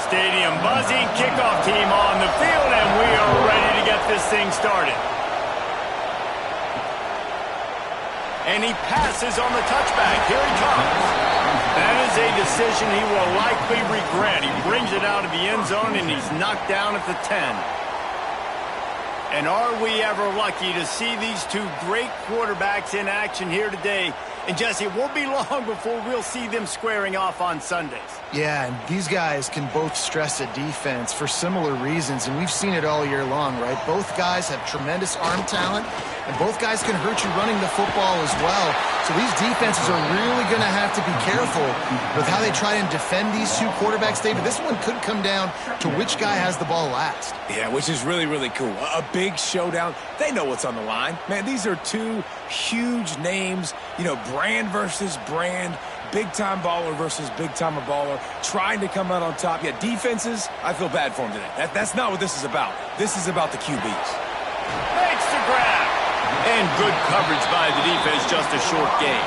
Stadium buzzing, kickoff team on the field, and we are ready to get this thing started. And he passes on the touchback. Here he comes. That is a decision he will likely regret. He brings it out of the end zone, and he's knocked down at the 10. And are we ever lucky to see these two great quarterbacks in action here today? And, Jesse, it won't be long before we'll see them squaring off on Sundays. Yeah, and these guys can both stress a defense for similar reasons, and we've seen it all year long, right? Both guys have tremendous arm talent, and both guys can hurt you running the football as well. So these defenses are really going to have to be careful with how they try and defend these two quarterbacks, David. This one could come down to which guy has the ball last. Yeah, which is really, really cool. A big showdown. They know what's on the line. Man, these are two huge names, you know, brand versus brand, big-time baller versus big-time baller, trying to come out on top. Yeah, defenses, I feel bad for them today. That's not what this is about. This is about the QBs. Makes the grab. And good coverage by the defense, just a short gain.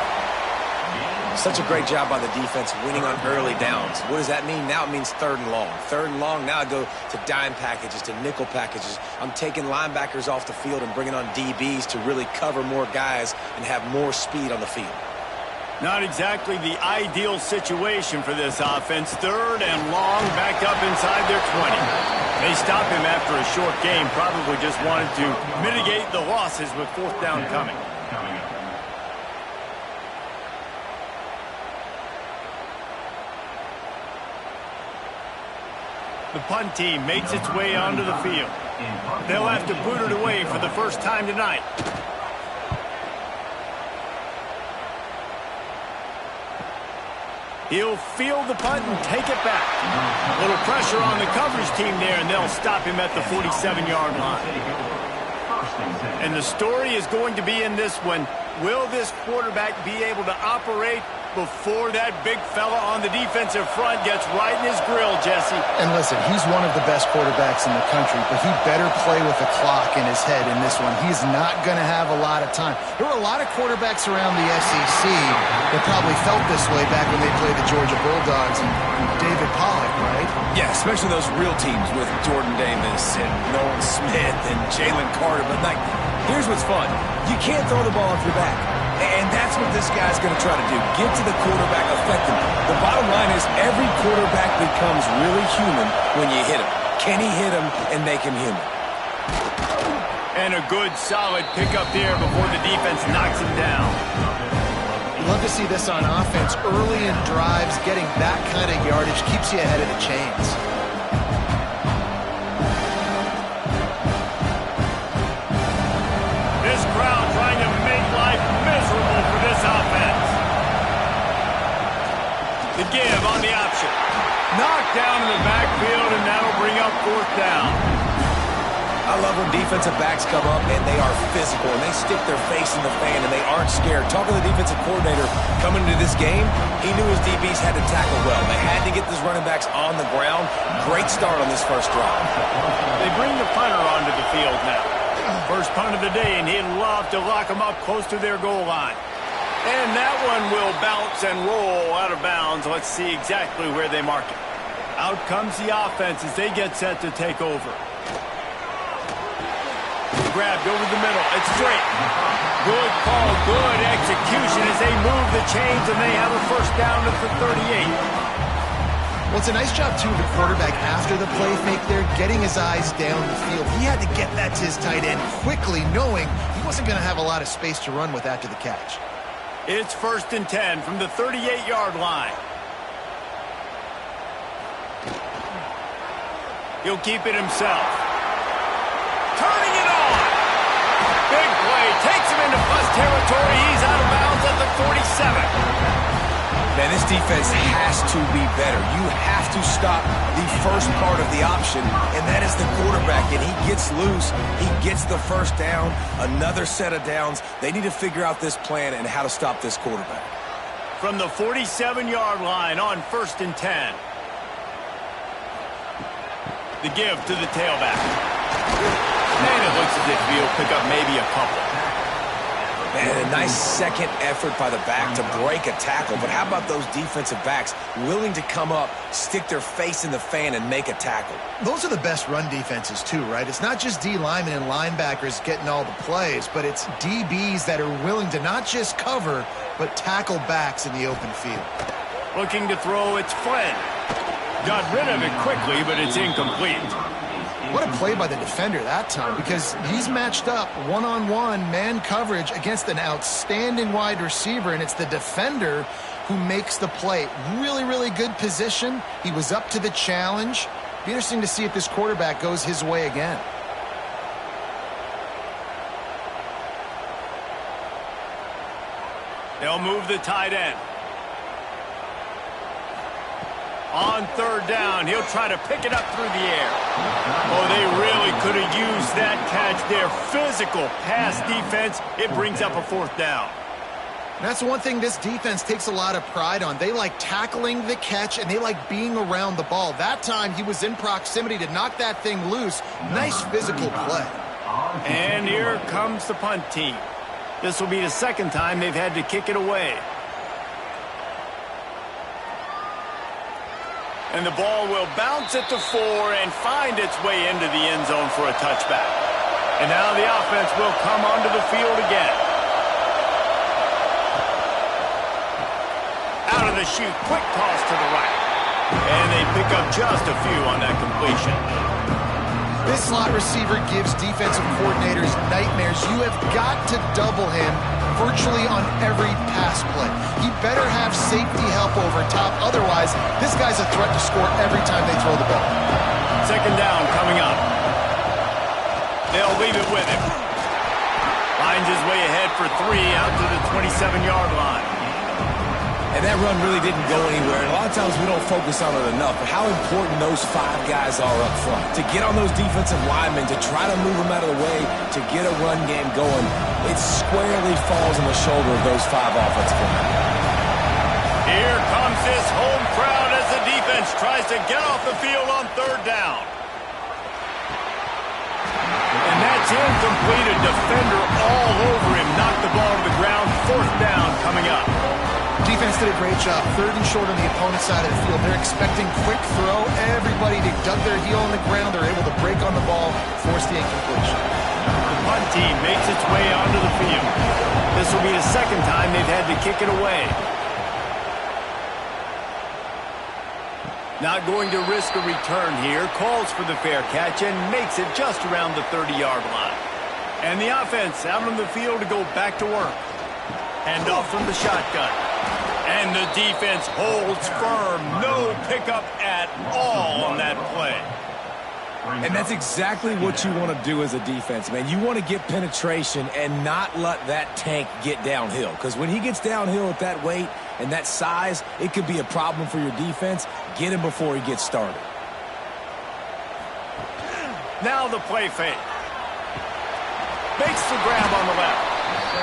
Such a great job by the defense winning on early downs. What does that mean? Now it means 3rd and long. 3rd and long, now I go to dime packages, to nickel packages. I'm taking linebackers off the field and bringing on DBs to really cover more guys and have more speed on the field. Not exactly the ideal situation for this offense. 3rd and long, back up inside their 20. They stop him after a short game, probably just wanted to mitigate the losses with 4th down coming. The punt team makes its way onto the field. They'll have to boot it away for the first time tonight. He'll field the punt and take it back. A little pressure on the coverage team there, and they'll stop him at the 47-yard line. And the story is going to be in this one. Will this quarterback be able to operate before that big fella on the defensive front gets right in his grill, Jesse? And listen, he's one of the best quarterbacks in the country, but he better play with the clock in his head in this one. He's not going to have a lot of time. There were a lot of quarterbacks around the SEC that probably felt this way back when they played the Georgia Bulldogs and David Pollock, right? Yeah, especially those real teams with Jordan Davis and Nolan Smith and Jalen Carter. But, like, here's what's fun. You can't throw the ball off your back. And that's what this guy's going to try to do. Get to the quarterback effectively. The bottom line is every quarterback becomes really human when you hit him. Can he hit him and make him human? And a good, solid pickup there before the defense knocks him down. Love to see this on offense. Early in drives, getting that kind of yardage keeps you ahead of the chains. This crowd trying to make life miserable for this offense. The give on the option. Knocked down in the backfield, and that'll bring up 4th down. I love when defensive backs come up and they are physical and they stick their face in the fan and they aren't scared. Talking to the defensive coordinator coming into this game, he knew his DBs had to tackle well. They had to get these running backs on the ground. Great start on this first drive. They bring the punter onto the field now. First punt of the day, and he'd love to lock them up close to their goal line. And that one will bounce and roll out of bounds. Let's see exactly where they mark it. Out comes the offense as they get set to take over. Grabbed over the middle. It's straight. Good call, good execution as they move the chains, and they have a first down at the 38. Well, it's a nice job, too, of the quarterback after the play fake there, getting his eyes down the field. He had to get that to his tight end quickly, knowing he wasn't going to have a lot of space to run with after the catch. It's 1st and 10 from the 38-yard line. He'll keep it himself. Turning it on. Big play. Takes him into plus territory. He's out of bounds at the 47. Man, this defense has to be better. You have to stop the first part of the option, and that is the quarterback. And he gets loose. He gets the first down, another set of downs. They need to figure out this plan and how to stop this quarterback. From the 47-yard line on 1st and 10. The give to the tailback. And it looks as if he'll pick up maybe a couple. And a nice second effort by the back to break a tackle. But how about those defensive backs willing to come up, stick their face in the fan, and make a tackle? Those are the best run defenses too, right? It's not just D linemen and linebackers getting all the plays, but it's DBs that are willing to not just cover, but tackle backs in the open field. Looking to throw, it's Flynn. Got rid of it quickly, but it's incomplete. What a play by the defender that time, because he's matched up one-on-one man coverage against an outstanding wide receiver, and it's the defender who makes the play. Really, really good position. He was up to the challenge. Be interesting to see if this quarterback goes his way again. They'll move the tight end. On third down, he'll try to pick it up through the air. Oh, they really could have used that catch there. Physical pass defense. It brings up a fourth down. That's one thing this defense takes a lot of pride on. They like tackling the catch, and they like being around the ball. That time, he was in proximity to knock that thing loose. Nice physical play. And here comes the punt team. This will be the second time they've had to kick it away. And the ball will bounce at the 4 and find its way into the end zone for a touchback. And now the offense will come onto the field again. Out of the chute, quick toss to the right. And they pick up just a few on that completion. This slot receiver gives defensive coordinators nightmares. You have got to double him virtually on every pass play. He better have safety help over top. Otherwise, this guy's a threat to score every time they throw the ball. Second down coming up. They'll leave it with him. Finds his way ahead for 3 out to the 27-yard line. And that run really didn't go anywhere. And a lot of times we don't focus on it enough, but how important those 5 guys are up front. To get on those defensive linemen, to try to move them out of the way, to get a run game going, it squarely falls on the shoulder of those 5 offensive linemen. Here comes this home crowd as the defense tries to get off the field on third down. And that's incomplete. A defender all over him. Knocked the ball to the ground. Fourth down coming up. Defense did a great job. Third and short on the opponent's side of the field. They're expecting quick throw. Everybody dug their heel on the ground. They're able to break on the ball, force the incompletion. The punt team makes its way onto the field. This will be the second time they've had to kick it away. Not going to risk a return here. Calls for the fair catch and makes it just around the 30-yard line. And the offense out on the field to go back to work. Hand off from the shotgun. And the defense holds firm. No pickup at all on that play. And that's exactly what you want to do as a defense, man. You want to get penetration and not let that tank get downhill. Because when he gets downhill at that weight and that size, it could be a problem for your defense. Get him before he gets started. Now the play fake. Makes the grab on the left.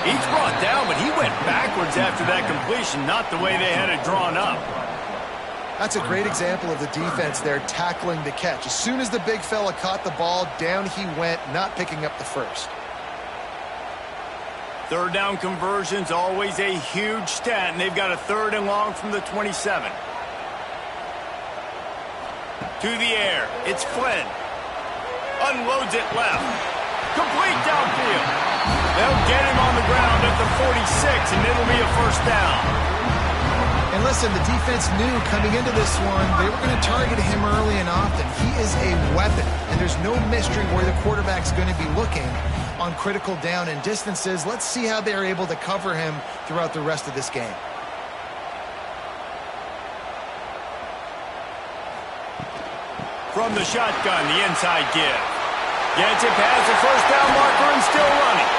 He's brought down, but he went backwards after that completion, not the way they had it drawn up. That's a great example of the defense there tackling the catch. As soon as the big fella caught the ball, down he went, not picking up the first. Third down conversion's always a huge stat, and they've got a 3rd and long from the 27. To the air, it's Flynn. Unloads it left. Complete downfield. They'll get him on the ground at the 46, and it'll be a first down. And listen, the defense knew coming into this one, they were going to target him early and often. He is a weapon, and there's no mystery where the quarterback's going to be looking on critical down and distances. Let's see how they're able to cover him throughout the rest of this game. From the shotgun, the inside give. Gets it past the first down marker and still running.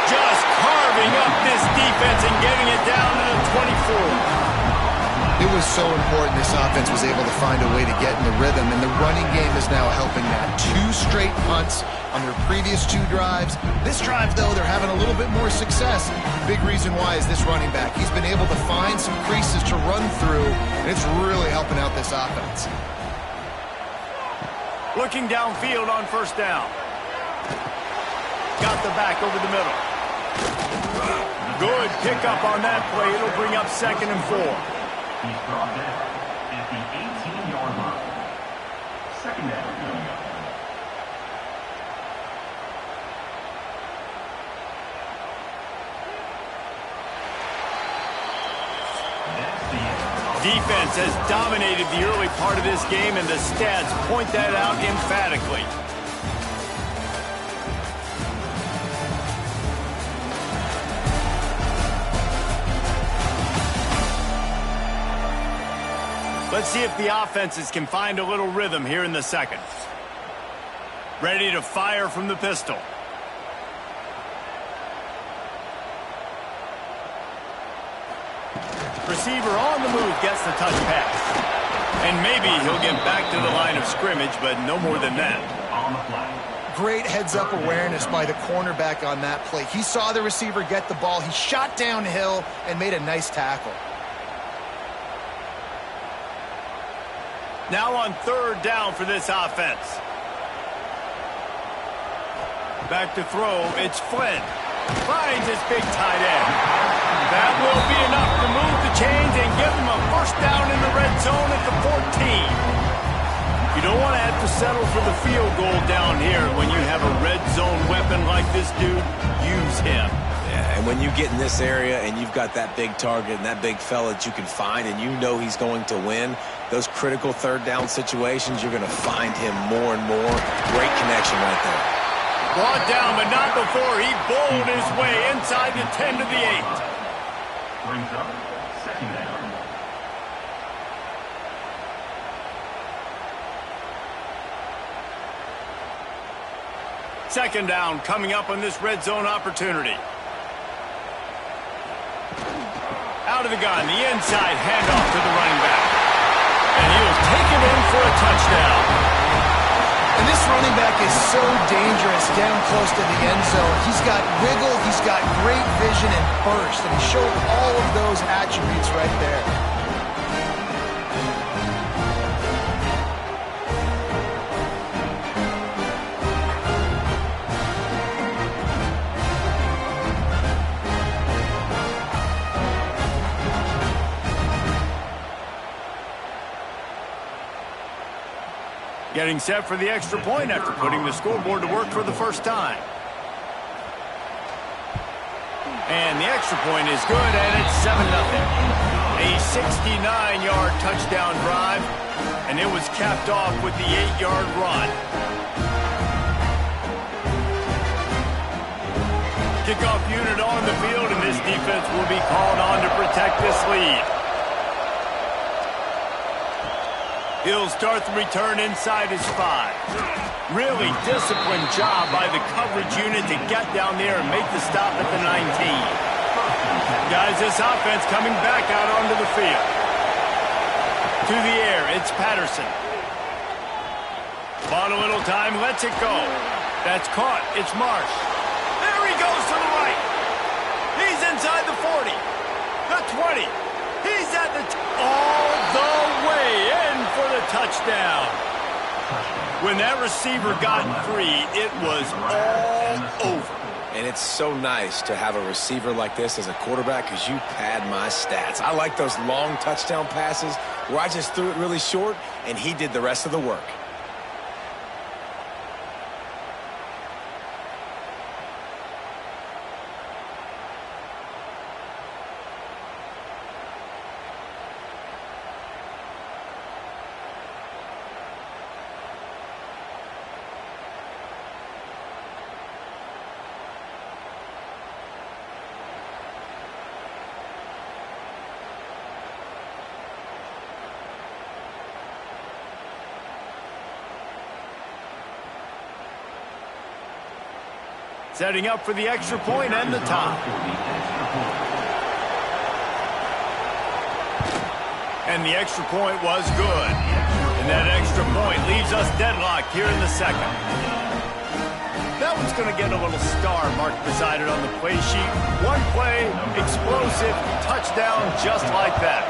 Just carving up this defense and getting it down to the 24. It was so important this offense was able to find a way to get in the rhythm, and the running game is now helping that. 2 straight punts on their previous 2 drives. This drive, though, they're having a little bit more success. Big reason why is this running back. He's been able to find some creases to run through, and it's really helping out this offense. Looking downfield on first down. Got the back over the middle. Good pickup on that play. It'll bring up 2nd and 4. He's brought down at the 18-yard line. 2nd down coming up. Defense has dominated the early part of this game, and the stats point that out emphatically. Let's see if the offenses can find a little rhythm here in the second. Ready to fire from the pistol. Receiver on the move gets the touch pass. And maybe he'll get back to the line of scrimmage, but no more than that. On the flag. Great heads-up awareness by the cornerback on that play. He saw the receiver get the ball. He shot downhill and made a nice tackle. Now on 3rd down for this offense. Back to throw, it's Flynn. Finds his big tight end. That will be enough to move the chains and give them a 1st down in the red zone at the 14. You don't want to have to settle for the field goal down here. When you have a red zone weapon like this dude, use him. Yeah, and when you get in this area and you've got that big target and that big fella that you can find and you know he's going to win, those critical 3rd down situations, you're going to find him more and more. Great connection right there. Brought down, but not before he bowled his way inside the 10 to the 8. Brings up 2nd down. Second down coming up on this red zone opportunity. Out of the gun, the inside handoff to the running back. And he'll take it in for a touchdown. And this running back is so dangerous down close to the end zone. He's got wiggle, he's got great vision and burst, and he showed all of those attributes right there. Getting set for the extra point after putting the scoreboard to work for the 1st time. And the extra point is good, and it's 7-0. A 69-yard touchdown drive, and it was capped off with the 8-yard run. Kickoff unit on the field, and this defense will be called on to protect this lead. He'll start the return inside his 5. Really disciplined job by the coverage unit to get down there and make the stop at the 19. Guys, this offense coming back out onto the field. To the air, it's Patterson. Bought a little time, lets it go. That's caught, it's Marsh. There he goes to the right. He's inside the 40. The 20. He's at the all the way in for the touchdown. When that receiver got free, it was all over. And it's so nice to have a receiver like this as a quarterback because you pad my stats. I like those long touchdown passes where I just threw it really short and he did the rest of the work. Setting up for the extra point and the tie. And the extra point was good. And that extra point leaves us deadlocked here in the second. That one's going to get a little star marked beside it on the play sheet. One play, explosive, touchdown just like that.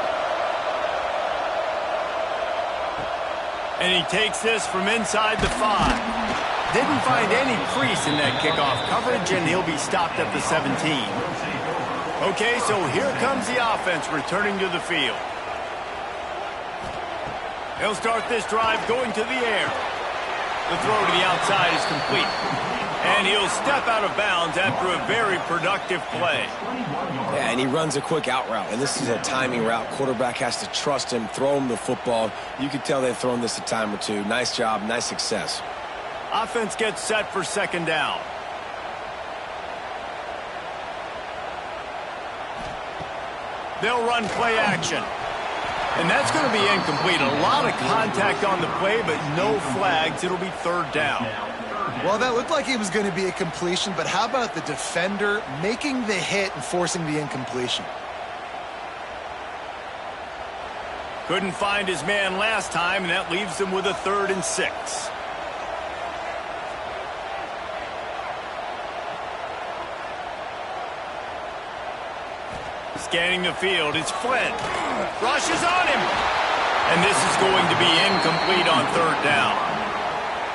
And he takes this from inside the 5. Didn't find any crease in that kickoff coverage, and he'll be stopped at the 17. Okay, so here comes the offense returning to the field. He'll start this drive going to the air. The throw to the outside is complete. And he'll step out of bounds after a very productive play. Yeah, and he runs a quick out route, and this is a timing route. Quarterback has to trust him, throw him the football. You can tell they've thrown this a time or two. Nice job, nice success. Offense gets set for second down. They'll run play action. And that's going to be incomplete. A lot of contact on the play, but no flags. It'll be third down. Well, that looked like it was going to be a completion, but how about the defender making the hit and forcing the incompletion? Couldn't find his man last time, and that leaves him with a 3rd and 6. Scanning the field, it's Flynn. Rushes on him. And this is going to be incomplete on third down.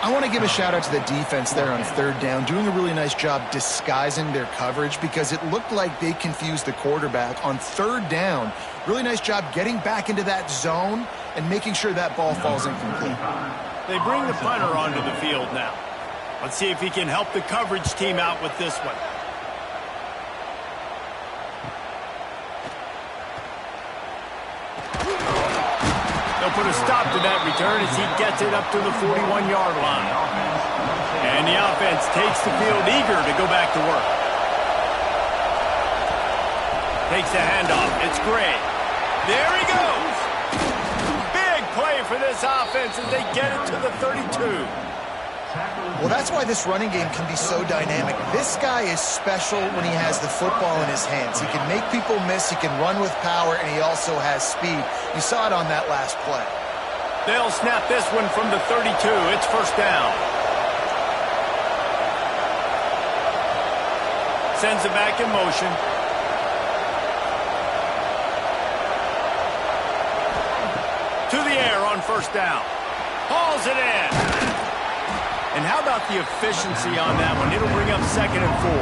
I want to give a shout out to the defense there on third down, doing a really nice job disguising their coverage because it looked like they confused the quarterback on third down. Really nice job getting back into that zone and making sure that ball falls incomplete. They bring the punter onto the field now. Let's see if he can help the coverage team out with this one. They'll put a stop to that return as he gets it up to the 41-yard line. And the offense takes the field eager to go back to work. Takes the handoff. It's Gray. There he goes. Big play for this offense as they get it to the 32. Well, that's why this running game can be so dynamic. This guy is special when he has the football in his hands. He can make people miss, he can run with power, and he also has speed. You saw it on that last play. They'll snap this one from the 32. It's first down. Sends it back in motion. To the air on first down. Hauls it in. And how about the efficiency on that one? It'll bring up 2nd and 4.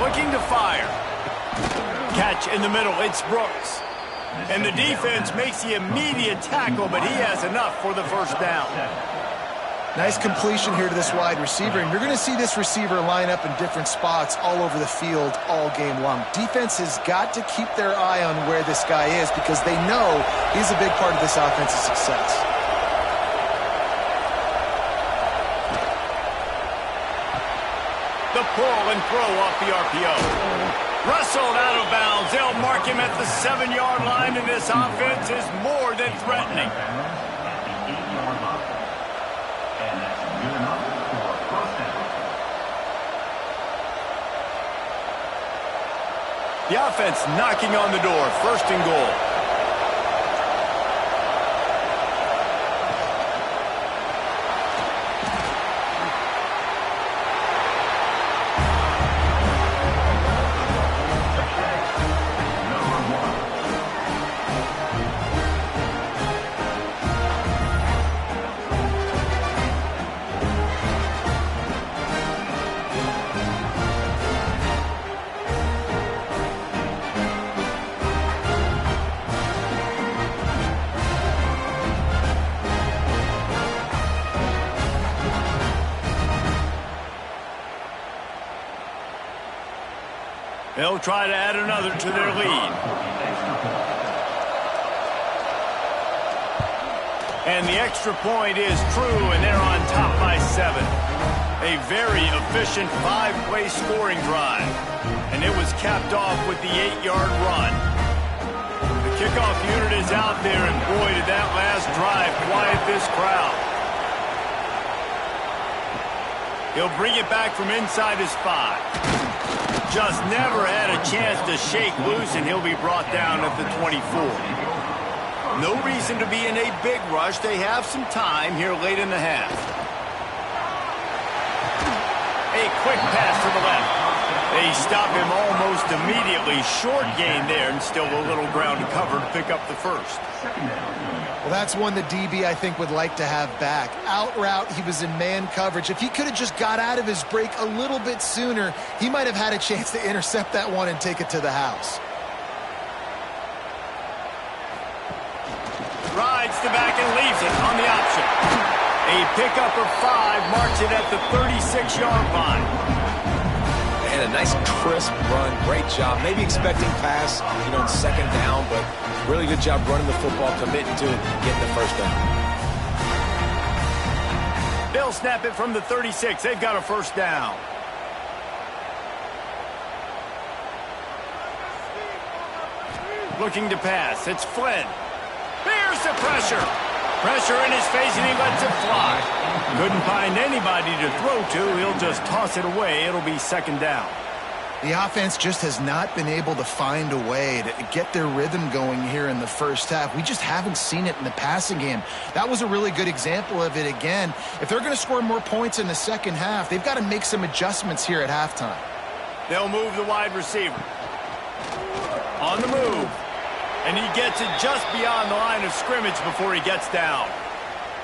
Looking to fire. Catch in the middle. It's Brooks. And the defense makes the immediate tackle, but he has enough for the first down. Nice completion here to this wide receiver, and you're going to see this receiver line up in different spots all over the field all game long. Defense has got to keep their eye on where this guy is because they know he's a big part of this offense's success. The pull and throw off the RPO. Wrestled out of bounds. They'll mark him at the 7-yard line, and this offense is more than threatening. The offense knocking on the door. 1st and goal. They'll try to add another to their lead. And the extra point is true, and they're on top by 7. A very efficient 5-play scoring drive. And it was capped off with the 8-yard run. The kickoff unit is out there, and boy, did that last drive quiet this crowd. He'll bring it back from inside his 5. Just never had a chance to shake loose, and he'll be brought down at the 24. No reason to be in a big rush. They have some time here late in the half. A quick pass to the left. They stop him almost immediately. Short gain there, and still a little ground to cover to pick up the first. Well, that's one the DB, I think, would like to have back. Out route, he was in man coverage. If he could have just got out of his break a little bit sooner, he might have had a chance to intercept that one and take it to the house. Rides the back and leaves it on the option. A pickup of 5 marks it at the 36-yard line. And a nice crisp run. Great job. Maybe expecting pass, in second down, but really good job running the football, committing to it, getting the first down. They'll snap it from the 36. They've got a first down. Looking to pass. It's Flynn. Here's the pressure. Pressure in his face, and he lets it fly. Couldn't find anybody to throw to. He'll just toss it away. It'll be second down. The offense just has not been able to find a way to get their rhythm going here in the first half. We just haven't seen it in the passing game. That was a really good example of it again. If they're going to score more points in the second half, they've got to make some adjustments here at halftime. They'll move the wide receiver. On the move. And he gets it just beyond the line of scrimmage before he gets down.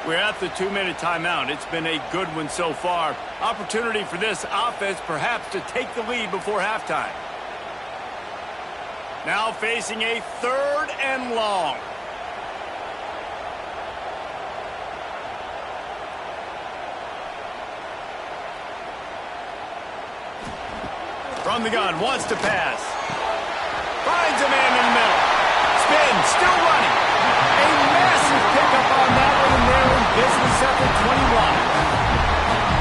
We're at the 2-minute timeout. It's been a good one so far. Opportunity for this offense perhaps to take the lead before halftime. Now facing a 3rd and long. From the gun, wants to pass. Finds a man in the middle. Spin, still running. A massive pickup on that one, and they're in business at the 21.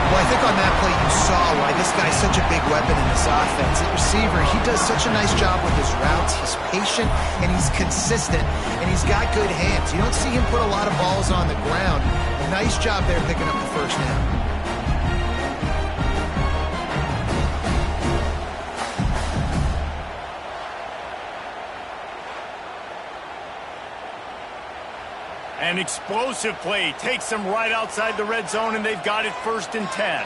Well, I think on that play you saw why this guy's such a big weapon in this offense. At receiver, he does such a nice job with his routes. He's patient, and he's consistent, and he's got good hands. You don't see him put a lot of balls on the ground. Nice job there picking up the first down. An explosive play takes them right outside the red zone, and they've got it 1st and 10.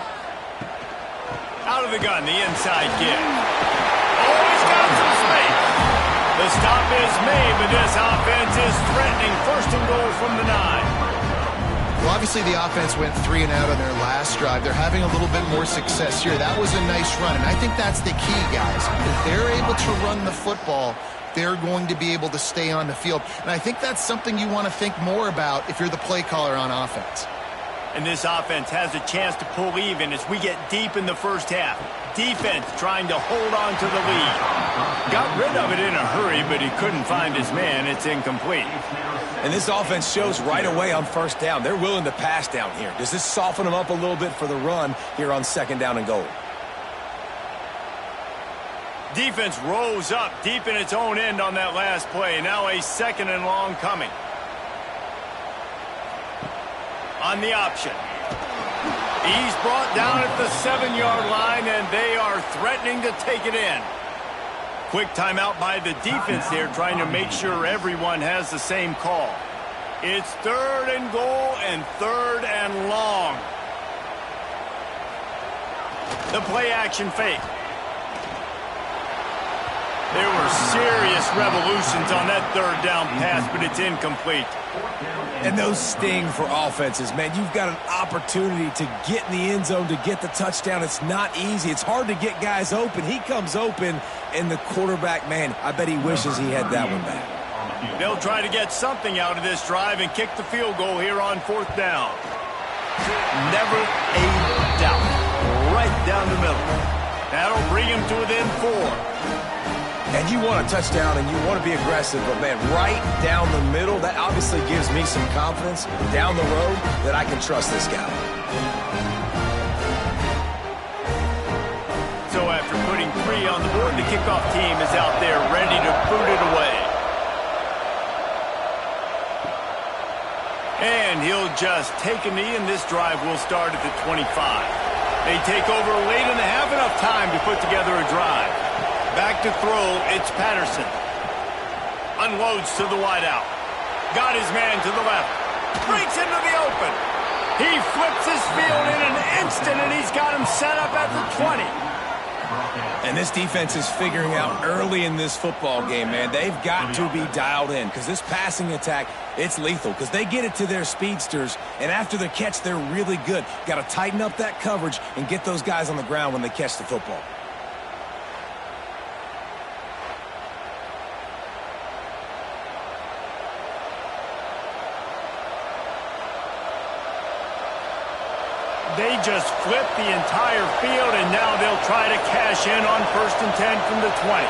Out of the gun, the inside give. Oh, he's got some space. The stop is made, but this offense is threatening. 1st and goal from the 9. Well, obviously the offense went 3 and out on their last drive. They're having a little bit more success here. That was a nice run, and I think that's the key, guys. If they're able to run the football, they're going to be able to stay on the field. And I think that's something you want to think more about if you're the play caller on offense. And this offense has a chance to pull even as we get deep in the first half. Defense trying to hold on to the lead. Got rid of it in a hurry, but he couldn't find his man. It's incomplete. And this offense shows right away on 1st down. They're willing to pass down here. Does this soften them up a little bit for the run here on 2nd down and goal? Defense rose up deep in its own end on that last play. Now a 2nd and long coming. On the option. He's brought down at the 7-yard line, and they are threatening to take it in. Quick timeout by the defense there, trying to make sure everyone has the same call. It's 3rd and goal and 3rd and long. The play action fake. There were serious revolutions on that 3rd down pass, but it's incomplete. And those sting for offenses, man. You've got an opportunity to get in the end zone, to get the touchdown. It's not easy. It's hard to get guys open. He comes open, and the quarterback, man, I bet he wishes he had that one back. They'll try to get something out of this drive and kick the field goal here on 4th down. Never a doubt. Right down the middle. That'll bring him to within 4. And you want a touchdown, and you want to be aggressive, but, man, right down the middle, that obviously gives me some confidence down the road that I can trust this guy. So after putting 3 on the board, the kickoff team is out there ready to boot it away. And he'll just take a knee, and this drive will start at the 25. They take over late in the half, enough time to put together a drive. Back to throw, it's Patterson. Unloads to the wideout. Got his man to the left. Breaks into the open. He flips his field in an instant, and he's got him set up at the 20. And this defense is figuring out early in this football game, man. They've got to be dialed in because this passing attack, it's lethal because they get it to their speedsters, and after the catch, they're really good. Got to tighten up that coverage and get those guys on the ground when they catch the football. They just flipped the entire field, and now they'll try to cash in on 1st and 10 from the 20.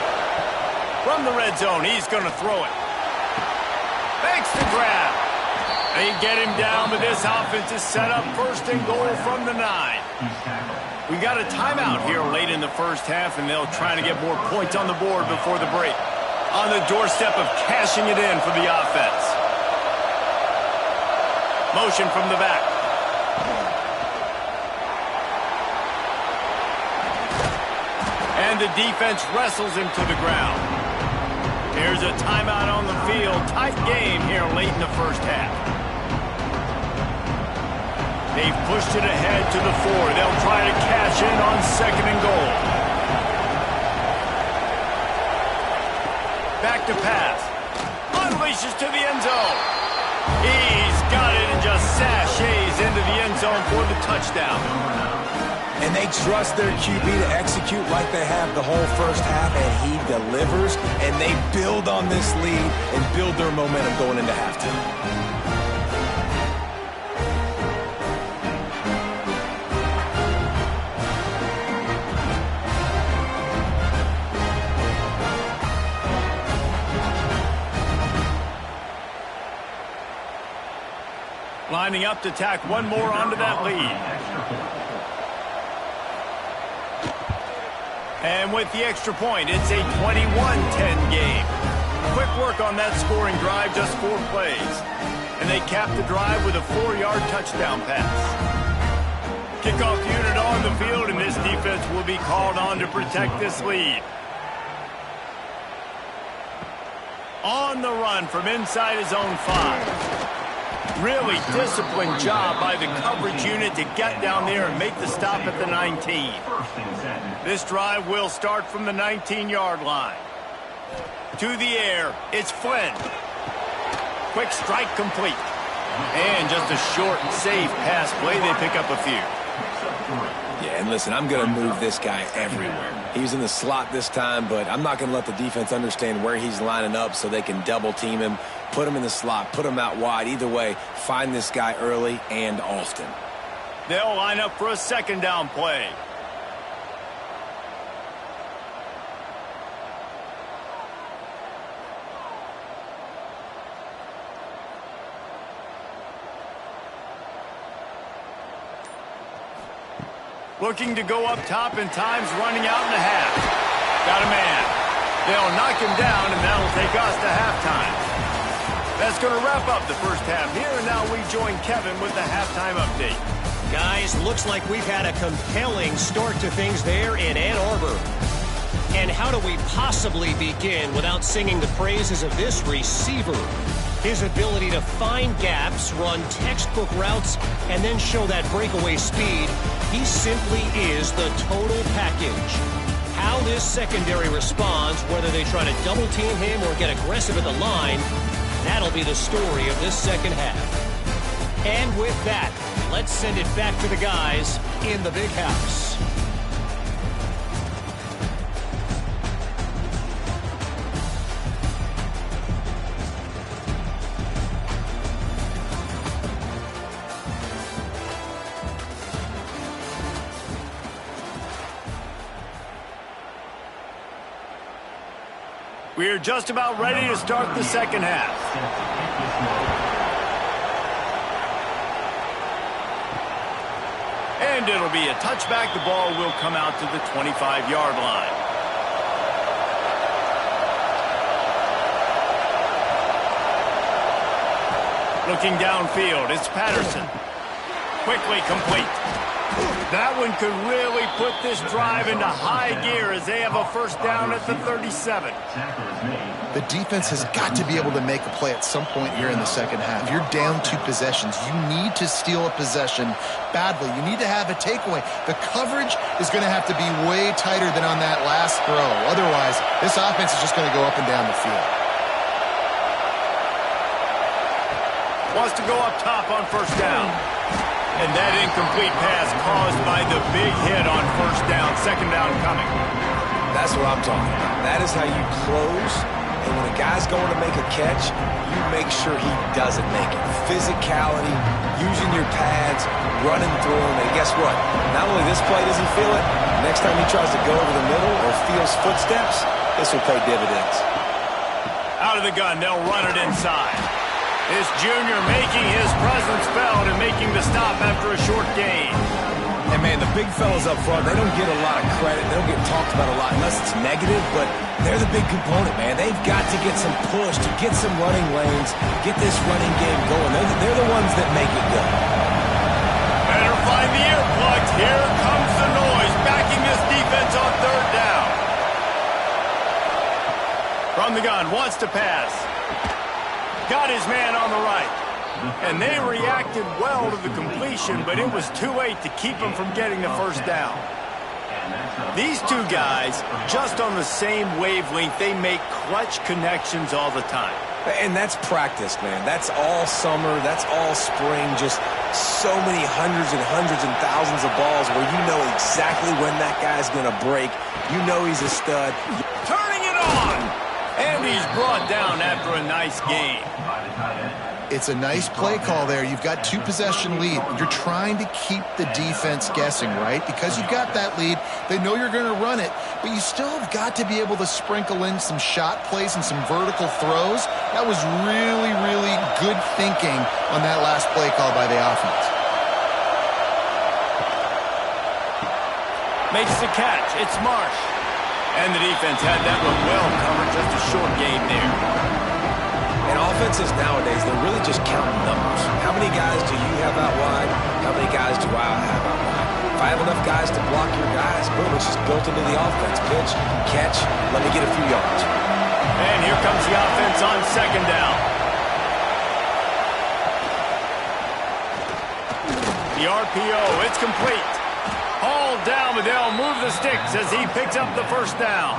From the red zone, he's going to throw it. Makes the grab. They get him down, but this offense is set up 1st and goal from the 9. We got a timeout here late in the first half, and they'll try to get more points on the board before the break. On the doorstep of cashing it in for the offense. Motion from the back. And the defense wrestles him to the ground. Here's a timeout on the field. Tight game here late in the first half. They've pushed it ahead to the 4. They'll try to cash in on 2nd and goal. Back to pass. Unleashes to the end zone. He's got it and just sashays into the end zone for the touchdown. And they trust their QB to execute like they have the whole first half, and he delivers, and they build on this lead and build their momentum going into halftime. Lining up to tack one more onto that lead. And with the extra point, it's a 21-10 game. Quick work on that scoring drive, just 4 plays. And they cap the drive with a 4-yard touchdown pass. Kickoff unit on the field, and this defense will be called on to protect this lead. On the run from inside his own 5. Really disciplined job by the coverage unit to get down there and make the stop at the 19. This drive will start from the 19-yard line. To the air, it's Flynn. Quick strike complete. And just a short and safe pass play. They pick up a few. Yeah, and listen, I'm going to move this guy everywhere. He's in the slot this time, but I'm not going to let the defense understand where he's lining up so they can double team him, put him in the slot, put him out wide. Either way, find this guy early and often. They'll line up for a 2nd down play. Looking to go up top, and time's running out in the half. Got a man. They'll knock him down, and that'll take us to halftime. That's going to wrap up the first half here, and now we join Kevin with the halftime update. Guys, looks like we've had a compelling start to things there in Ann Arbor. And how do we possibly begin without singing the praises of this receiver? His ability to find gaps, run textbook routes, and then show that breakaway speed. He simply is the total package. How this secondary responds, whether they try to double team him or get aggressive at the line, that'll be the story of this second half. And with that, let's send it back to the guys in the big house. We're just about ready to start the second half. And it'll be a touchback. The ball will come out to the 25-yard line. Looking downfield, it's Patterson. Quickly complete. That one could really put this drive into high gear as they have a first down at the 37. The defense has got to be able to make a play at some point here in the second half. You're down 2 possessions. You need to steal a possession badly. You need to have a takeaway. The coverage is going to have to be way tighter than on that last throw. Otherwise, this offense is just going to go up and down the field. Wants to go up top on first down. And that incomplete pass caused by the big hit on first down. Second down coming. That's what I'm talking about. That is how you close. And when a guy's going to make a catch, you make sure he doesn't make it. Physicality, using your pads, running through him. And guess what? Not only this play does he feel it, next time he tries to go over the middle or feels footsteps, this will pay dividends. Out of the gun, they'll run it inside. This junior making his presence felt and making the stop after a short gain. And, man, the big fellas up front, they don't get a lot of credit. They don't get talked about a lot unless it's negative, but they're the big component, man. They've got to get some push, to get some running lanes, get this running game going. They're the ones that make it go. Better find the earplugs. Here comes the noise, backing this defense on third down. From the gun, wants to pass. Got his man on the right. And they reacted well to the completion, but it was too late to keep him from getting the first down. These two guys, just on the same wavelength, they make clutch connections all the time. And that's practice, man. That's all summer. That's all spring. Just so many hundreds and thousands of balls where you know exactly when that guy's going to break. You know he's a stud. Turning it on! And he's brought down after a nice game. It's a nice play call there. You've got 2 possession lead. You're trying to keep the defense guessing, right? Because you've got that lead. They know you're going to run it, but you still have got to be able to sprinkle in some shot plays and some vertical throws. That was really, really good thinking on that last play call by the offense. Makes the catch. It's Marsh. And the defense had that one well covered. Just a short game there. And offenses nowadays, they're really just counting numbers. How many guys do you have out wide? How many guys do I have out wide? If I have enough guys to block your guys, boom, it's just built into the offense. Pitch, catch, let me get a few yards. And here comes the offense on second down. The RPO, it's complete. Hauled down, but they'll move the sticks as he picks up the first down.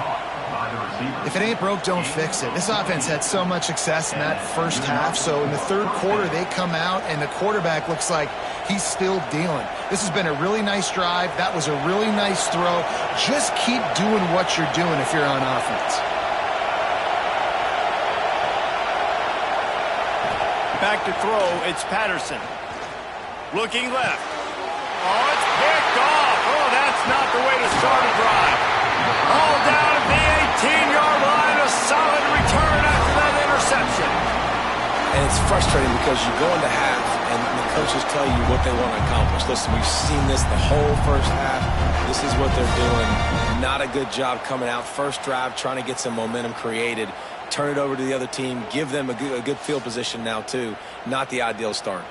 If it ain't broke, don't fix it. This offense had so much success in that first half, so in the third quarter they come out and the quarterback looks like he's still dealing. This has been a really nice drive. That was a really nice throw. Just keep doing what you're doing if you're on offense. Back to throw, it's Patterson. Looking left. Oh, it's picked off. Oh, that's not the way to start a drive. All down at the 18-yard line. A solid return after that interception. And it's frustrating because you go into half and the coaches tell you what they want to accomplish. Listen, we've seen this the whole first half. This is what they're doing. Not a good job coming out. First drive, trying to get some momentum created. Turn it over to the other team. Give them a good field position now, too. Not the ideal start.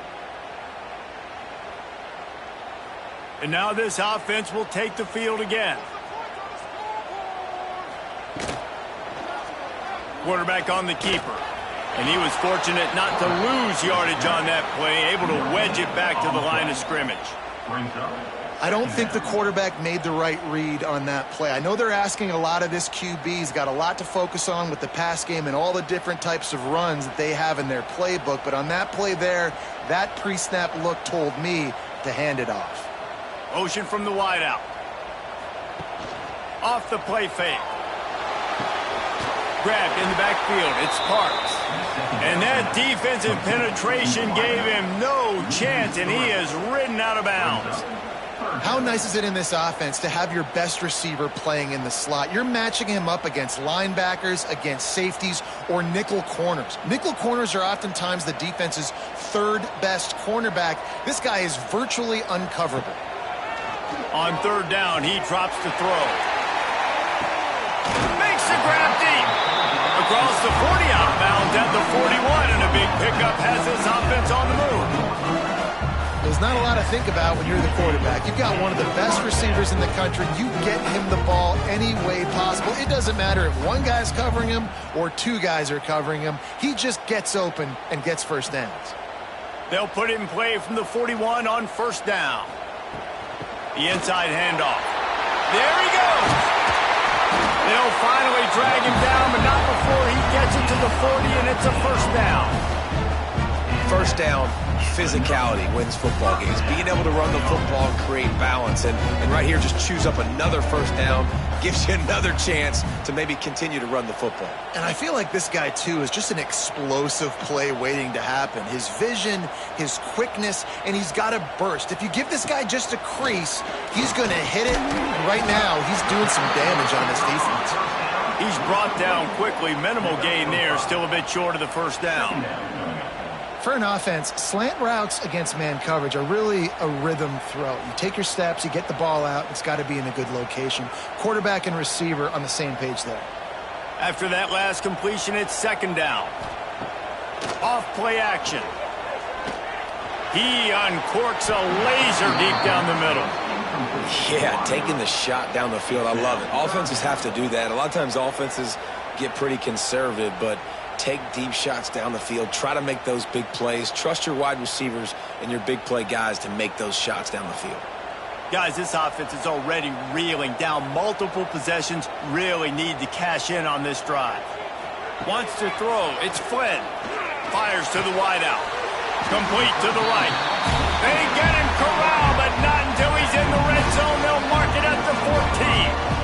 And now this offense will take the field again. Quarterback on the keeper. And he was fortunate not to lose yardage on that play, able to wedge it back to the line of scrimmage. I don't think the quarterback made the right read on that play. I know they're asking a lot of this QB. He's got a lot to focus on with the pass game and all the different types of runs that they have in their playbook. But on that play there, that pre-snap look told me to hand it off. Motion from the wideout. Off the play fake. Grabbed in the backfield. It's Parks. And that defensive penetration gave him no chance, and he is ridden out of bounds. How nice is it in this offense to have your best receiver playing in the slot? You're matching him up against linebackers, against safeties, or nickel corners. Nickel corners are oftentimes the defense's third best cornerback. This guy is virtually uncoverable. On third down, he drops to throw. Makes the grab deep. Across the 40, out of bounds at the 41, and a big pickup has this offense on the move. There's not a lot to think about when you're the quarterback. You've got one of the best receivers in the country. You get him the ball any way possible. It doesn't matter if one guy's covering him or two guys are covering him. He just gets open and gets first downs. They'll put it in play from the 41 on first down. The inside handoff. There he goes. They'll finally drag him down, but not before he gets it to the 40, and it's a first down. First down, physicality wins football games. Being able to run the football and create balance. And right here, just choose up another first down, gives you another chance to maybe continue to run the football. And I feel like this guy, too, is just an explosive play waiting to happen. His vision, his quickness, and he's got a burst. If you give this guy just a crease, he's going to hit it. And right now, he's doing some damage on this defense. He's brought down quickly. Minimal gain there, still a bit short of the first down. For an offense, slant routes against man coverage are really a rhythm throw. You take your steps, you get the ball out, it's got to be in a good location. Quarterback and receiver on the same page there. After that last completion, it's second down. Off play action. He uncorks a laser deep down the middle. Yeah, taking the shot down the field, I love it. Offenses have to do that. A lot of times offenses get pretty conservative, but take deep shots down the field. Try to make those big plays. Trust your wide receivers and your big play guys to make those shots down the field. Guys, this offense is already reeling down multiple possessions. Really need to cash in on this drive. Wants to throw. It's Flynn. Fires to the wideout. Complete to the right. They get him corralled, but not until he's in the red zone. They'll mark it at the 14.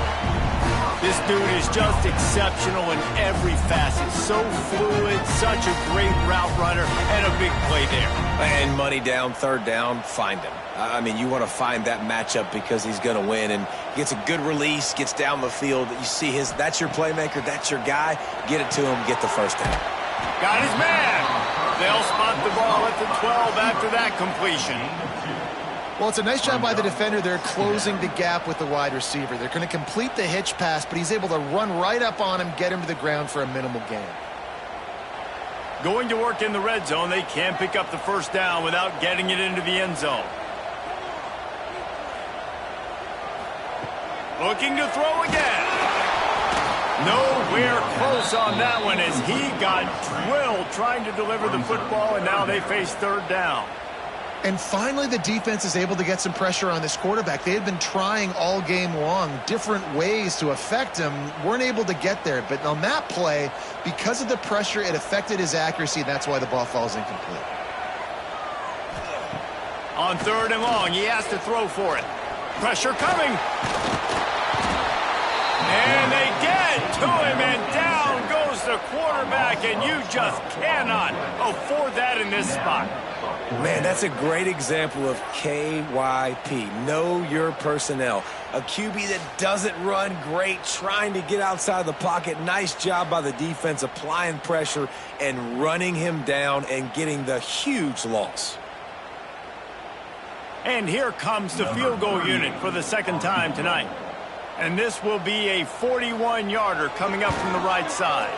This dude is just exceptional in every facet. So fluid, such a great route runner, and a big play there. And money down, third down, find him. I mean, you want to find that matchup because he's going to win. And gets a good release, gets down the field. You see that's your playmaker, that's your guy. Get it to him, get the first down. Got his man. They'll spot the ball at the 12 after that completion. Well, it's a nice job by the defender. They're closing the gap with the wide receiver. They're going to complete the hitch pass, but he's able to run right up on him, get him to the ground for a minimal gain. Going to work in the red zone. They can't pick up the first down without getting it into the end zone. Looking to throw again. Nowhere close on that one as he got drilled trying to deliver the football, and now they face third down. And finally, the defense is able to get some pressure on this quarterback. They had been trying all game long, different ways to affect him, weren't able to get there. But on that play, because of the pressure, it affected his accuracy, and that's why the ball falls incomplete. On third and long, he has to throw for it. Pressure coming. And they get to him, and down goes the quarterback, and you just cannot afford that in this spot. Man, that's a great example of KYP. Know your personnel. A QB that doesn't run great, trying to get outside the pocket. Nice job by the defense applying pressure and running him down and getting the huge loss. And here comes the field goal unit for the second time tonight. And this will be a 41-yarder coming up from the right side.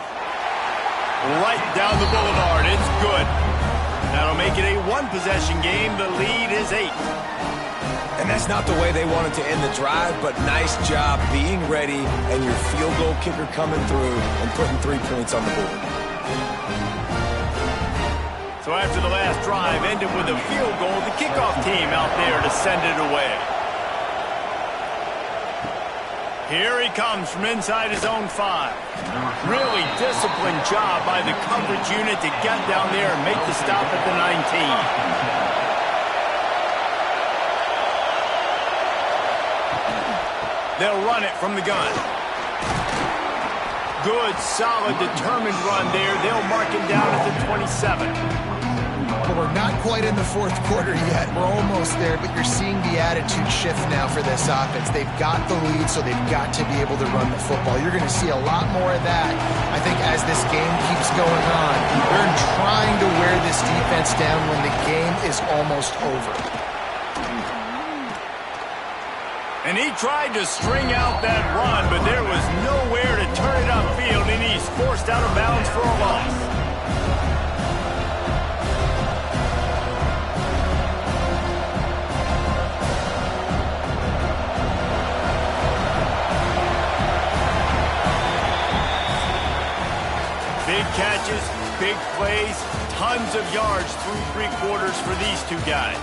Right down the boulevard. It's good. That'll make it a one-possession game. The lead is 8. And that's not the way they wanted to end the drive, but nice job being ready and your field goal kicker coming through and putting 3 points on the board. So after the last drive ended with a field goal, the kickoff team out there to send it away. Here he comes from inside his own 5. Really disciplined job by the coverage unit to get down there and make the stop at the 19. They'll run it from the gun. Good, solid, determined run there. They'll mark him down at the 27. Well, we're not quite in the fourth quarter yet. We're almost there, but you're seeing the attitude shift now for this offense. They've got the lead, so they've got to be able to run the football. You're going to see a lot more of that, I think, as this game keeps going on. They're trying to wear this defense down when the game is almost over. And he tried to string out that run, but there was nowhere to turn it upfield, and he's forced out of bounds for a loss. catches, big plays, tons of yards through three quarters for these two guys.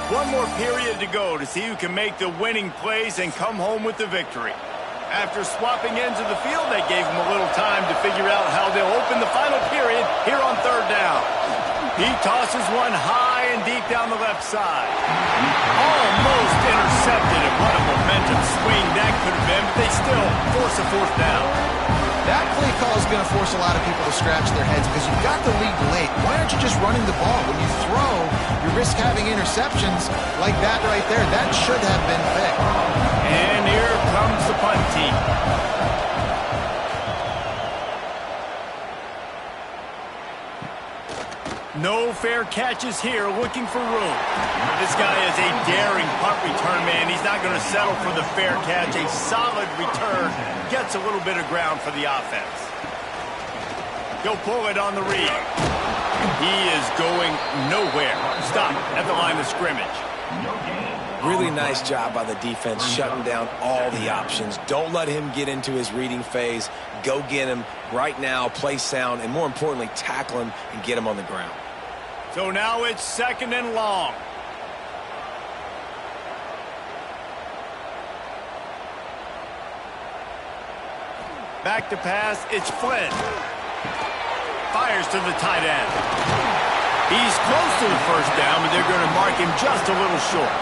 One more period to go to see who can make the winning plays and come home with the victory. After swapping ends of the field, they gave him a little time to figure out how they'll open the final period here on third down. He tosses one high and deep down the left side. Almost intercepted, and what a momentum swing that could have been, but they still force a fourth down. That play call is going to force a lot of people to scratch their heads because you've got the lead late. Why aren't you just running the ball? When you throw, you risk having interceptions like that right there. That should have been picked. And here comes the punt team. No fair catches here, looking for room. This guy is a daring punt return man. He's not going to settle for the fair catch. A solid return gets a little bit of ground for the offense. He'll pull it on the read. He is going nowhere. Stop at the line of scrimmage. Really nice job by the defense shutting down all the options. Don't let him get into his reading phase. Go get him right now, play sound, and more importantly, tackle him and get him on the ground. So now it's second and long. Back to pass, it's Flynn. Fires to the tight end. He's close to the first down, but they're going to mark him just a little short.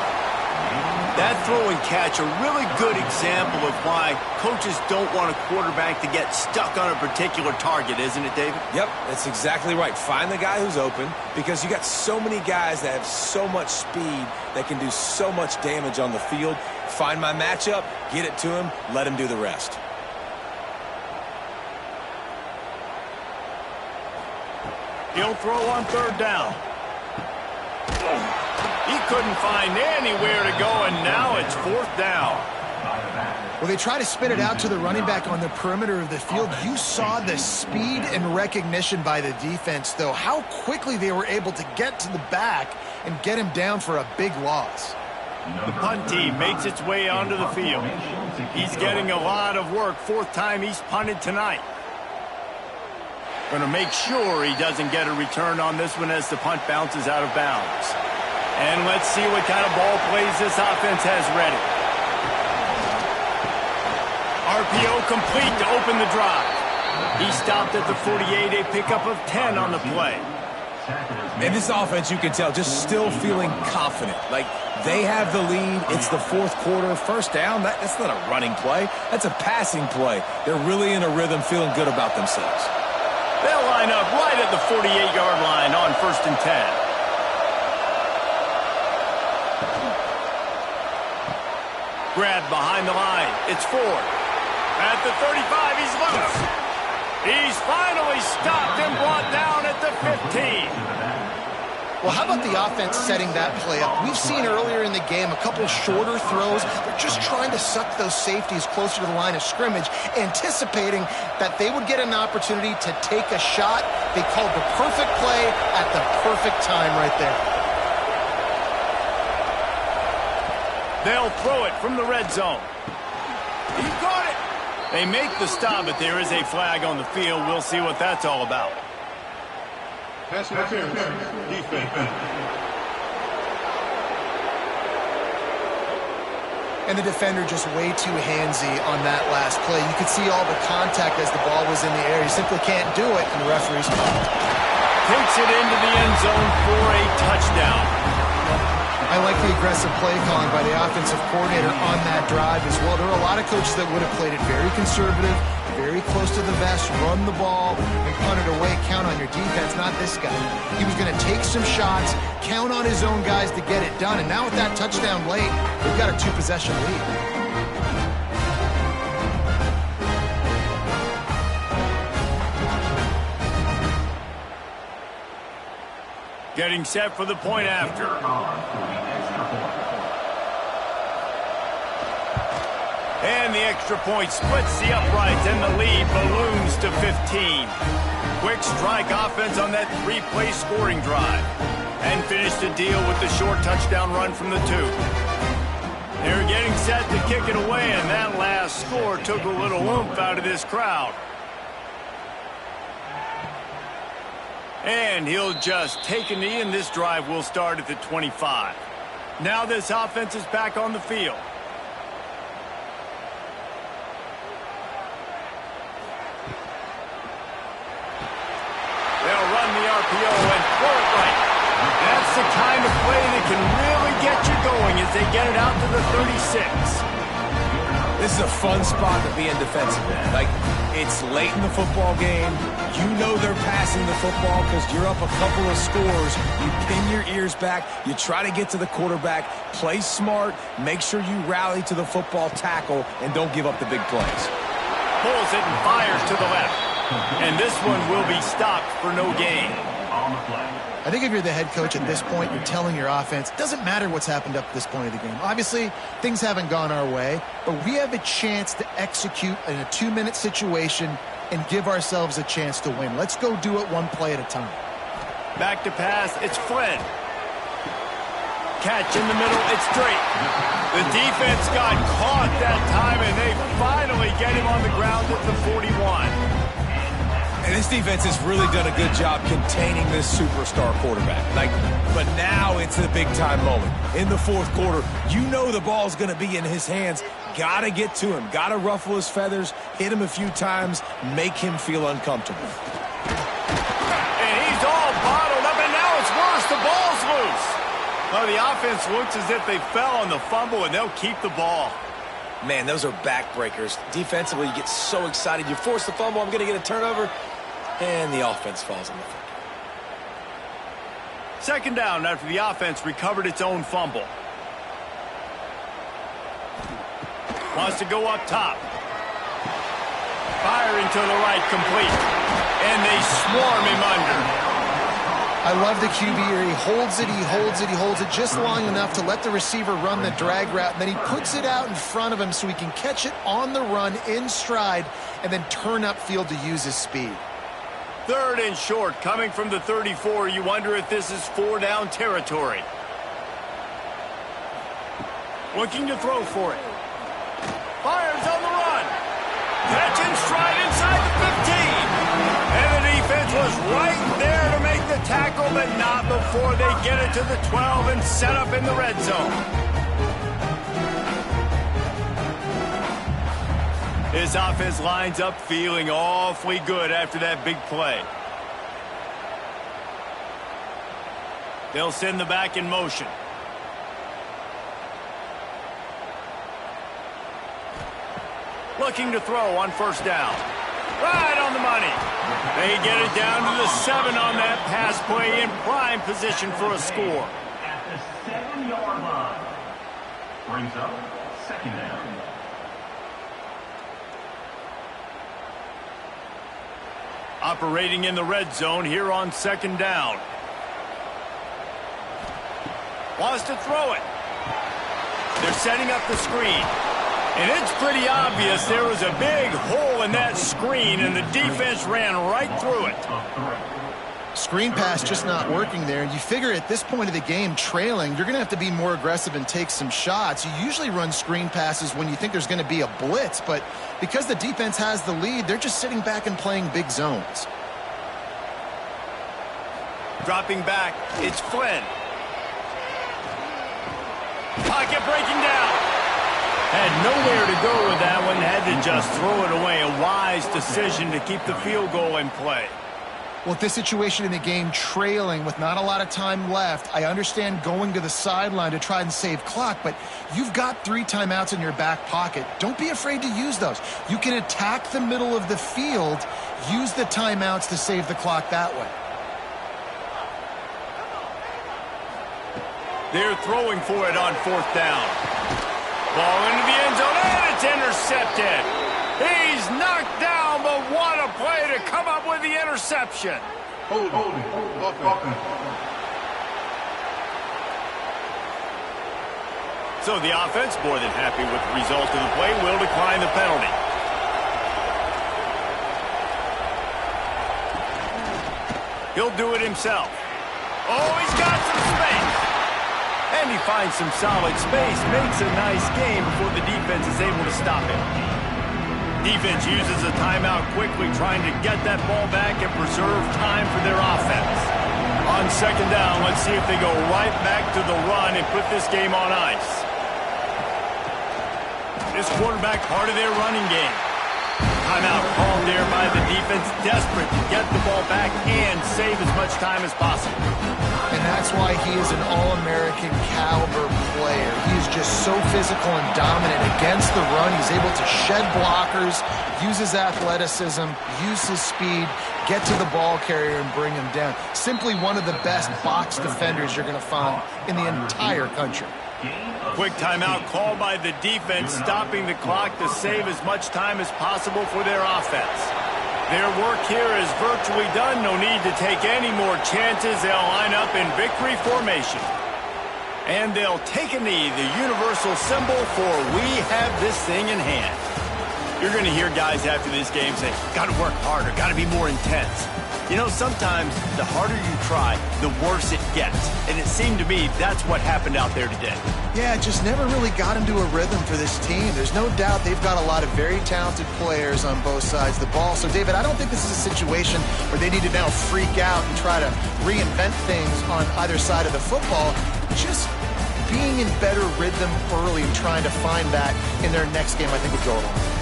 That throw and catch, a really good example of why coaches don't want a quarterback to get stuck on a particular target, isn't it, David? Yep, that's exactly right. Find the guy who's open because you got so many guys that have so much speed that can do so much damage on the field. Find my matchup, get it to him, let him do the rest. He'll throw on third down. He couldn't find anywhere to go, and now it's fourth down. Well, they try to spin it out to the running back on the perimeter of the field. You saw the speed and recognition by the defense, though. How quickly they were able to get to the back and get him down for a big loss. The punt team makes its way onto the field. He's getting a lot of work. Fourth time he's punted tonight. Going to make sure he doesn't get a return on this one as the punt bounces out of bounds. And let's see what kind of ball plays this offense has ready. RPO complete to open the drive. He stopped at the 48, a pickup of 10 on the play. And this offense, you can tell, just still feeling confident. Like, they have the lead. It's the fourth quarter. First down, that's not a running play. That's a passing play. They're really in a rhythm, feeling good about themselves. They'll line up right at the 48-yard line on 1st and 10. Grab behind the line. It's Ford. At the 35, he's loose. He's finally stopped and brought down at the 15. Well, how about the offense setting that play up? We've seen earlier in the game a couple shorter throws. They're just trying to suck those safeties closer to the line of scrimmage, anticipating that they would get an opportunity to take a shot. They called the perfect play at the perfect time right there. They'll throw it from the red zone. He got it. They make the stop, but there is a flag on the field. We'll see what that's all about. Pass interference. Defense. And the defender just way too handsy on that last play. You could see all the contact as the ball was in the air. You simply can't do it, and the referee's called. Takes it into the end zone for a touchdown. I like the aggressive play calling by the offensive coordinator on that drive as well. There are a lot of coaches that would have played it very conservative, very close to the vest, run the ball, and punt it away. Count on your defense, not this guy. He was going to take some shots, count on his own guys to get it done. And now with that touchdown late, they've got a 2-possession lead. Getting set for the point after. And the extra point splits the uprights, and the lead balloons to 15. Quick strike offense on that 3-play scoring drive. And finished the deal with the short touchdown run from the 2. They're getting set to kick it away, and that last score took a little oomph out of this crowd. And he'll just take a knee, and this drive will start at the 25. Now this offense is back on the field. They'll run the RPO and throw it right. That's the kind of play that can really get you going as they get it out to the 36. This is a fun spot to be in defensive end. Like, it's late in the football game. You know they're passing the football because you're up a couple of scores. You pin your ears back. You try to get to the quarterback. Play smart. Make sure you rally to the football tackle and don't give up the big plays. Pulls it and fires to the left. And this one will be stopped for no gain. I think if you're the head coach at this point, you're telling your offense, it doesn't matter what's happened up to this point of the game. Obviously, things haven't gone our way, but we have a chance to execute in a 2-minute situation and give ourselves a chance to win. Let's go do it one play at a time. Back to pass, it's Flynn. Catch in the middle, it's Drake. The defense got caught that time, and they finally get him on the ground at the 41. And this defense has really done a good job containing this superstar quarterback. But now it's a big-time moment. In the fourth quarter, you know the ball's going to be in his hands. Got to get to him. Got to ruffle his feathers, hit him a few times, make him feel uncomfortable. And he's all bottled up, and now it's worse. The ball's loose. Well, the offense looks as if they fell on the fumble, and they'll keep the ball. Man, those are backbreakers. Defensively, you get so excited. You force the fumble, I'm going to get a turnover. And the offense falls on the field. Second down after the offense recovered its own fumble. Wants to go up top. Firing to the right, complete. And they swarm him under. I love the QB here. He holds it, he holds it, he holds it just long enough to let the receiver run the drag route, and then he puts it out in front of him so he can catch it on the run in stride and then turn upfield to use his speed. Third and short, coming from the 34. You wonder if this is 4-down territory. Looking to throw for it. Fires on the run. Catch in stride inside the 15. And the defense was right there to make the tackle, but not before they get it to the 12 and set up in the red zone. His offense lines up feeling awfully good after that big play. They'll send the back in motion. Looking to throw on first down. Right on the money. They get it down to the 7 on that pass play, in prime position for a score. At the 7-yard line. Brings up second down. Operating in the red zone here on second down. Wants to throw it. They're setting up the screen. And it's pretty obvious there was a big hole in that screen, and the defense ran right through it. Screen pass just not working there. You figure at this point of the game, trailing, you're going to have to be more aggressive and take some shots. You usually run screen passes when you think there's going to be a blitz, but because the defense has the lead, they're just sitting back and playing big zones. Dropping back, it's Flynn. Pocket breaking down. Had nowhere to go with that one, had to just throw it away. A wise decision to keep the field goal in play. Well, at this situation in the game, trailing with not a lot of time left, I understand going to the sideline to try and save clock, but you've got 3 timeouts in your back pocket. Don't be afraid to use those. You can attack the middle of the field, use the timeouts to save the clock that way. They're throwing for it on fourth down. Ball into the end zone, and it's intercepted. He's knocked down, but what a play to come up with the interception. Holding. Offense. So the offense, more than happy with the result of the play, will decline the penalty. He'll do it himself. Oh, he's got some space. And he finds some solid space, makes a nice game before the defense is able to stop him. Defense uses a timeout quickly, trying to get that ball back and preserve time for their offense. On second down, let's see if they go right back to the run and put this game on ice. This quarterback part of their running game. Timeout called there by the defense, desperate to get the ball back and save as much time as possible. And that's why he is an All-American caliber player. He is just so physical and dominant against the run. He's able to shed blockers, use his athleticism, use his speed, get to the ball carrier and bring him down. Simply one of the best box defenders you're going to find in the entire country. Quick timeout called by the defense, stopping the clock to save as much time as possible for their offense. Their work here is virtually done. No need to take any more chances. They'll line up in victory formation. And they'll take a knee, the universal symbol for we have this thing in hand. You're going to hear guys after this game say, got to work harder, got to be more intense. You know, sometimes the harder you try, the worse it gets. And it seemed to me that's what happened out there today. Yeah, it just never really got into a rhythm for this team. There's no doubt they've got a lot of very talented players on both sides of the ball. So, David, I don't think this is a situation where they need to now freak out and try to reinvent things on either side of the football. Just being in better rhythm early and trying to find that in their next game, I think, would go a long way.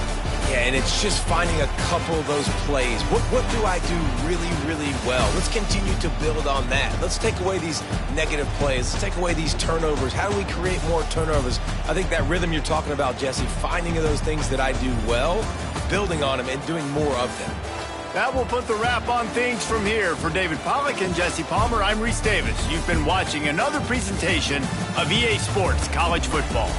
Yeah, and it's just finding a couple of those plays. What do I do really, really well? Let's continue to build on that. Let's take away these negative plays. Let's take away these turnovers. How do we create more turnovers? I think that rhythm you're talking about, Jesse, finding those things that I do well, building on them, and doing more of them. That will put the wrap on things from here. For David Pollack and Jesse Palmer, I'm Reese Davis. You've been watching another presentation of EA Sports College Football.